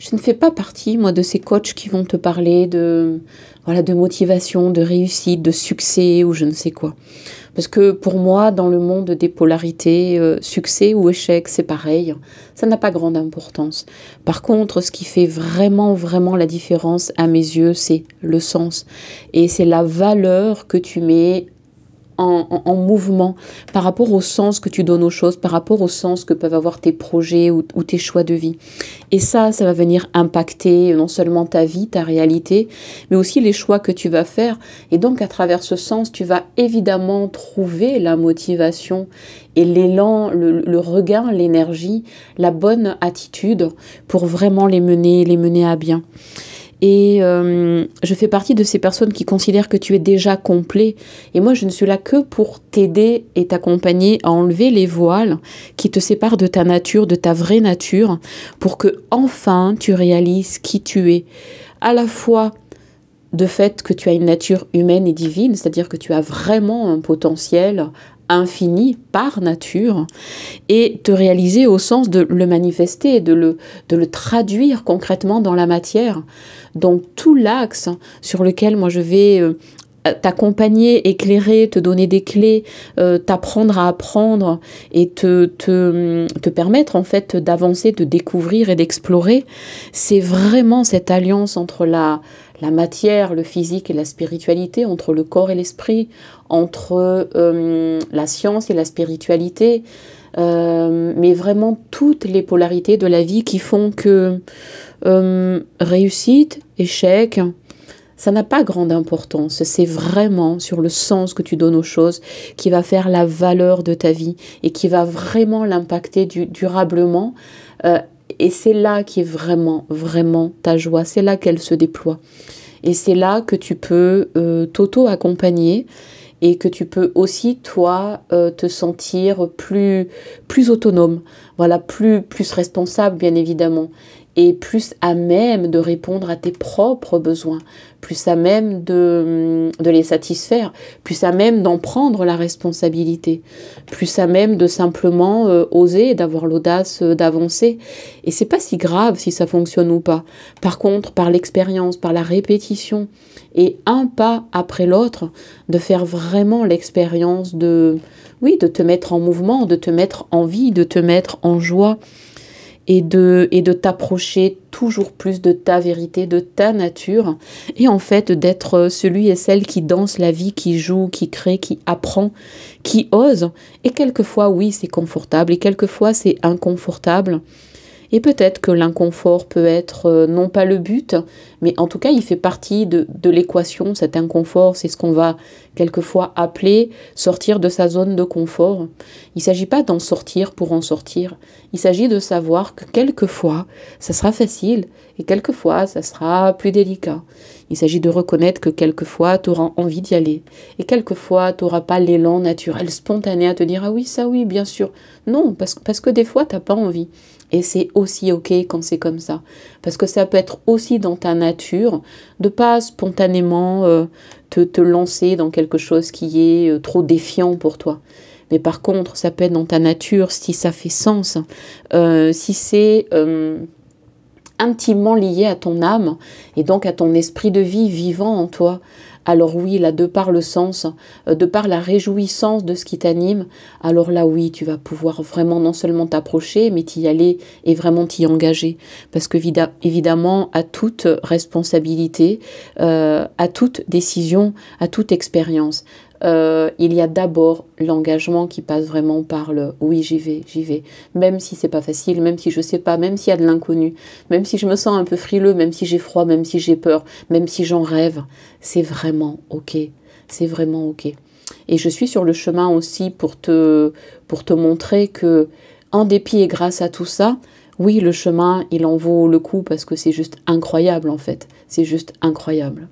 Je ne fais pas partie, moi, de ces coachs qui vont te parler de, voilà, de motivation, de réussite, de succès ou je ne sais quoi. Parce que pour moi, dans le monde des polarités, succès ou échec, c'est pareil. Ça n'a pas grande importance. Par contre, ce qui fait vraiment, vraiment la différence à mes yeux, c'est le sens. Et c'est la valeur que tu mets en mouvement par rapport au sens que tu donnes aux choses, par rapport au sens que peuvent avoir tes projets ou tes choix de vie. Et ça va venir impacter non seulement ta vie, ta réalité, mais aussi les choix que tu vas faire. Et donc, à travers ce sens, tu vas évidemment trouver la motivation et l'élan, le regain, l'énergie, la bonne attitude pour vraiment les mener à bien. Et je fais partie de ces personnes qui considèrent que tu es déjà complet. Et moi, je ne suis là que pour t'aider et t'accompagner à enlever les voiles qui te séparent de ta nature, de ta vraie nature, pour que enfin tu réalises qui tu es. À la fois de fait que tu as une nature humaine et divine, c'est-à-dire que tu as vraiment un potentiel infini par nature, et te réaliser au sens de le manifester, de le traduire concrètement dans la matière. Donc tout l'axe sur lequel moi je vais t'accompagner, éclairer, te donner des clés, t'apprendre à apprendre et te permettre en fait d'avancer, de découvrir et d'explorer, c'est vraiment cette alliance entre la matière, le physique et la spiritualité, entre le corps et l'esprit, entre la science et la spiritualité, mais vraiment toutes les polarités de la vie qui font que réussite, échec, ça n'a pas grande importance. C'est vraiment sur le sens que tu donnes aux choses qui va faire la valeur de ta vie et qui va vraiment l'impacter durablement. Et c'est là qui est vraiment, vraiment ta joie. C'est là qu'elle se déploie. Et c'est là que tu peux t'auto-accompagner et que tu peux aussi, toi, te sentir plus autonome. Voilà, plus responsable, bien évidemment. Et plus à même de répondre à tes propres besoins, plus à même de les satisfaire, plus à même d'en prendre la responsabilité, plus à même de simplement oser, d'avoir l'audace d'avancer. Et c'est pas si grave si ça fonctionne ou pas. Par contre, par l'expérience, par la répétition, et un pas après l'autre, de faire vraiment l'expérience de te mettre en mouvement, de te mettre en vie, de te mettre en joie, et de t'approcher toujours plus de ta vérité, de ta nature, et en fait d'être celui et celle qui danse la vie, qui joue, qui crée, qui apprend, qui ose. Et quelquefois, oui, c'est confortable, et quelquefois, c'est inconfortable. Et peut-être que l'inconfort peut être non pas le but, mais en tout cas, il fait partie de l'équation. Cet inconfort, c'est ce qu'on va quelquefois appeler sortir de sa zone de confort. Il ne s'agit pas d'en sortir pour en sortir. Il s'agit de savoir que quelquefois, ça sera facile et quelquefois, ça sera plus délicat. Il s'agit de reconnaître que quelquefois, tu auras envie d'y aller. Et quelquefois, tu n'auras pas l'élan naturel, spontané à te dire « Ah oui, ça oui, bien sûr ». Non, parce que des fois, tu n'as pas envie. Et c'est aussi ok quand c'est comme ça. Parce que ça peut être aussi dans ta nature de pas spontanément te lancer dans quelque chose qui est trop défiant pour toi. Mais par contre, ça peut être dans ta nature si ça fait sens, si c'est intimement lié à ton âme et donc à ton esprit de vie vivant en toi. Alors oui, là, de par le sens, de par la réjouissance de ce qui t'anime, alors là, oui, tu vas pouvoir vraiment non seulement t'approcher, mais t'y aller et vraiment t'y engager. Parce que évidemment, à toute responsabilité, à toute décision, à toute expérience, il y a d'abord l'engagement qui passe vraiment par le « oui, j'y vais ». Même si c'est pas facile, même si je sais pas, même s'il y a de l'inconnu, même si je me sens un peu frileux, même si j'ai froid, même si j'ai peur, même si j'en rêve, c'est vraiment ok. C'est vraiment ok. Et je suis sur le chemin aussi pour te montrer que, en dépit et grâce à tout ça, oui, le chemin, il en vaut le coup parce que c'est juste incroyable en fait. C'est juste incroyable.